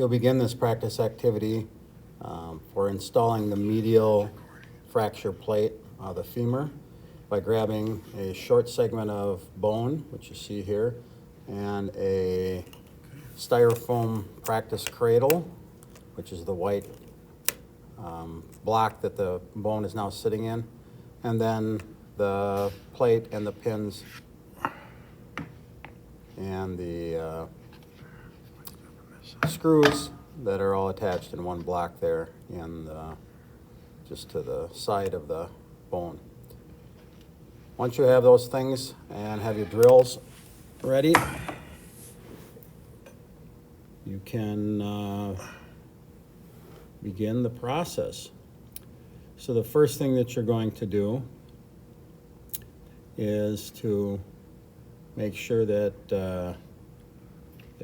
You'll begin this practice activity for installing the medial fracture plate of the femur by grabbing a short segment of bone, which you see here, and a styrofoam practice cradle, which is the white block that the bone is now sitting in, and then the plate and the pins and the screws that are all attached in one block there in just to the side of the bone. Once you have those things and have your drills ready, you can begin the process. So the first thing that you're going to do is to make sure that the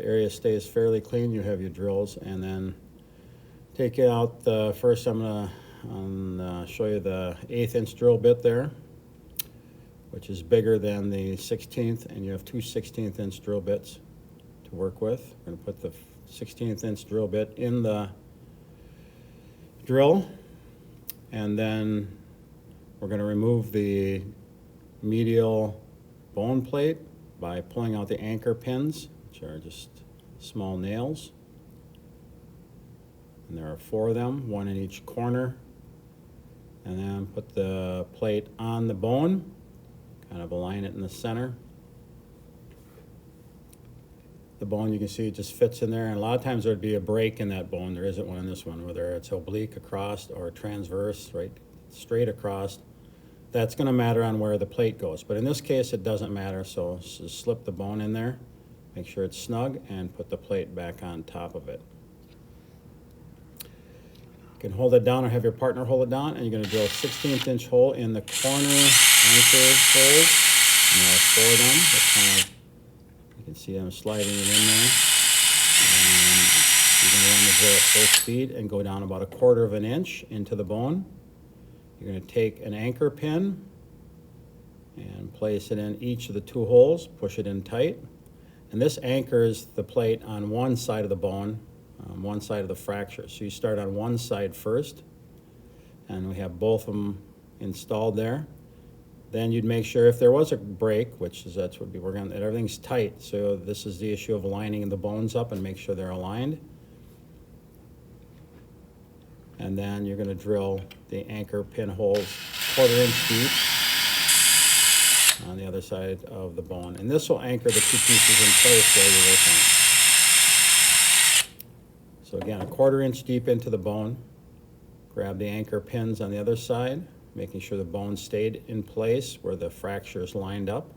area stays fairly clean. You have your drills, and then take out the first. I'm going to show you the 1/8 inch drill bit there, which is bigger than the 16th, and you have two 16th inch drill bits to work with. We're going to put the 16th inch drill bit in the drill, and then we're going to remove the medial bone plate by pulling out the anchor pins, which are just small nails. And there are 4 of them, 1 in each corner. And then put the plate on the bone, kind of align it in the center. The bone, you can see, it just fits in there, and a lot of times there'd be a break in that bone. There isn't one in this one, whether it's oblique across or transverse, right, straight across. That's going to matter on where the plate goes, but in this case it doesn't matter. So just slip the bone in there, make sure it's snug, and put the plate back on top of it. You can hold it down or have your partner hold it down, and you're going to drill a 16th inch hole in the corner anchor holes. And there are 4 of them. That's kind of, you can see them sliding it in there. And you're going to run the drill at full speed and go down about 1/4 inch into the bone. You're going to take an anchor pin and place it in each of the 2 holes, push it in tight. And this anchors the plate on one side of the bone, one side of the fracture. So you start on one side first, and we have both of them installed there. Then you'd make sure if there was a break, which is that's what we're going to, that everything's tight. So this is the issue of lining the bones up and make sure they're aligned. And then you're going to drill the anchor pin holes 1/4 inch deep on the other side of the bone. And this will anchor the 2 pieces in place while you're working. So again, 1/4 inch deep into the bone. Grab the anchor pins on the other side, making sure the bone stayed in place where the fracture is lined up.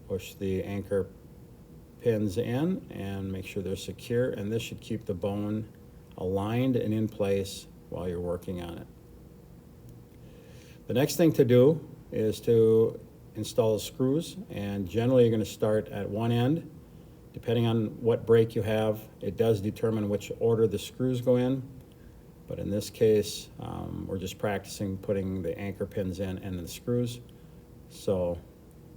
Push the anchor pins in and make sure they're secure, and this should keep the bone aligned and in place while you're working on it. The next thing to do is to install the screws, and generally you're going to start at one end. Depending on what break you have, it does determine which order the screws go in, but in this case we're just practicing putting the anchor pins in and the screws. So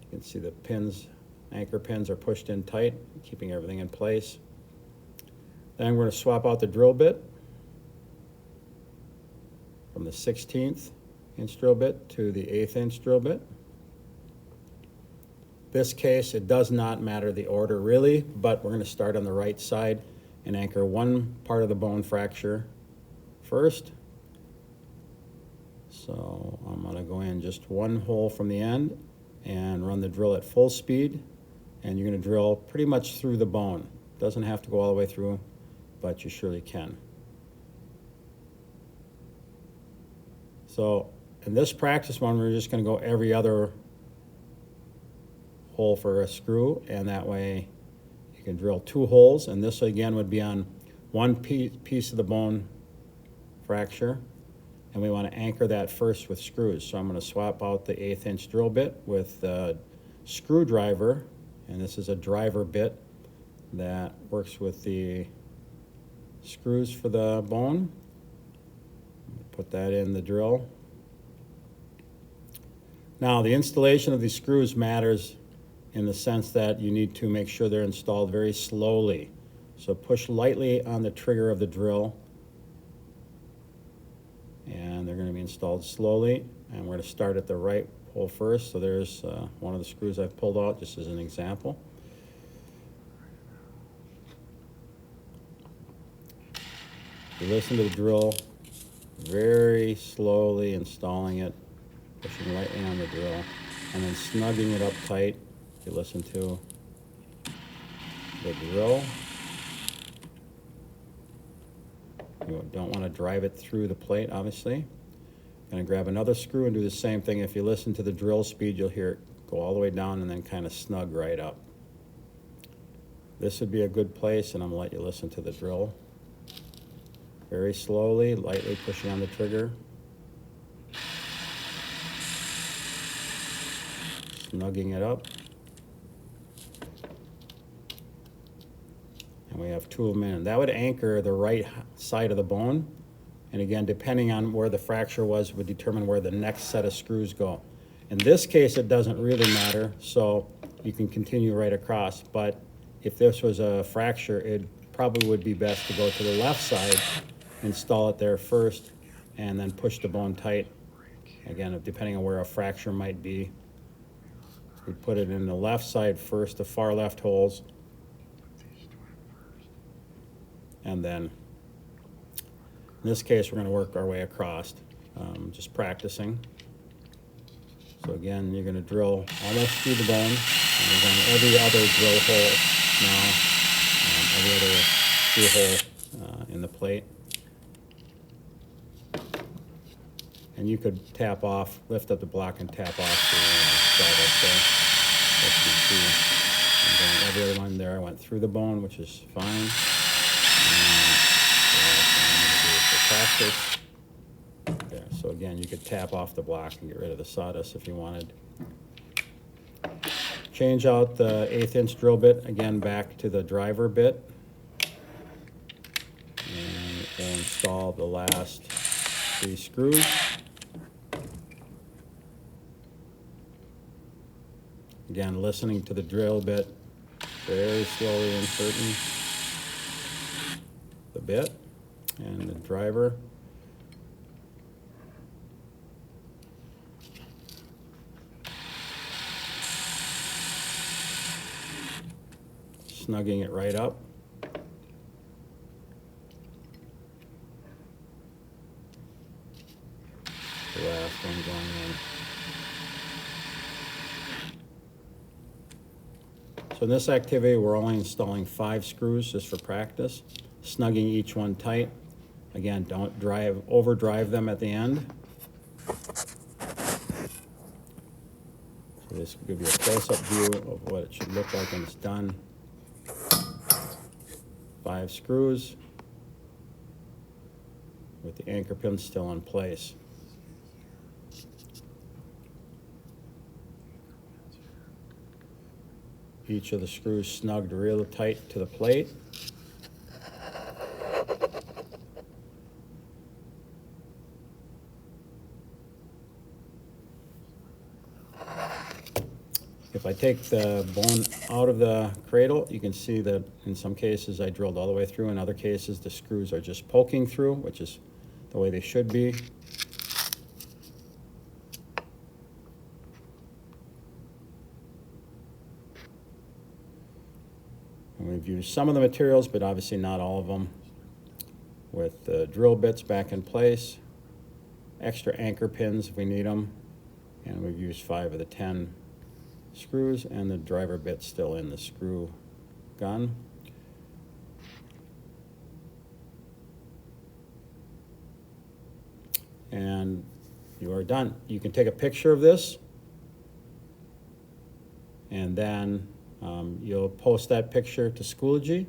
you can see the pins, anchor pins are pushed in tight, keeping everything in place. Then we're going to swap out the drill bit from the 16th inch drill bit to the 1/8 inch drill bit. This case, it does not matter the order really, but we're going to start on the right side and anchor one part of the bone fracture first. So I'm going to go in just one hole from the end and run the drill at full speed, and you're going to drill pretty much through the bone. Doesn't have to go all the way through, but you surely can. So in this practice one, we're just going to go every other hole for a screw, and that way you can drill 2 holes, and this again would be on one piece of the bone fracture, and we want to anchor that first with screws. So I'm going to swap out the 1/8 inch drill bit with the screwdriver, and this is a driver bit that works with the screws for the bone. Put that in the drill. Now the installation of these screws matters in the sense that you need to make sure they're installed very slowly. So push lightly on the trigger of the drill, and they're going to be installed slowly. And we're going to start at the right hole first. So there's one of the screws I've pulled out just as an example. You listen to the drill, very slowly installing it, pushing lightly on the drill, and then snugging it up tight. You listen to the drill. You don't want to drive it through the plate, obviously. Going to grab another screw and do the same thing. If you listen to the drill speed, you'll hear it go all the way down and then kind of snug right up. This would be a good place, and I'm going to let you listen to the drill. Very slowly, lightly pushing on the trigger. Snugging it up. And we have 2 of them in. That would anchor the right side of the bone. And again, depending on where the fracture was, would determine where the next set of screws go. In this case, it doesn't really matter, so you can continue right across. But if this was a fracture, it probably would be best to go to the left side, install it there first, and then push the bone tight. Again, depending on where a fracture might be, we put it in the left side first, the far left holes, and then in this case, we're going to work our way across, just practicing. So again, you're going to drill almost through the bone, and we're going every other drill hole now, every other screw hole in the plate. And you could tap off, lift up the block and tap off the drive up there. And then every other one there, I went through the bone, which is fine. Practice. There. So again, you could tap off the block and get rid of the sawdust if you wanted. Change out the 1/8 inch drill bit, again back to the driver bit. And we'll install the last 3 screws. Again, listening to the drill bit, very slowly inserting the bit and the driver. Snugging it right up. The last one going in. So in this activity, we're only installing 5 screws just for practice, snugging each one tight. Again, don't overdrive them at the end. So this will give you a close-up view of what it should look like when it's done. 5 screws with the anchor pin still in place. Each of the screws snugged real tight to the plate. If I take the bone out of the cradle, you can see that in some cases I drilled all the way through. In other cases, the screws are just poking through, which is the way they should be. And we've used some of the materials, but obviously not all of them, with the drill bits back in place, extra anchor pins if we need them, and we've used 5 of the 10 screws, and the driver bit still in the screw gun. And you are done. You can take a picture of this, and then you'll post that picture to Schoology,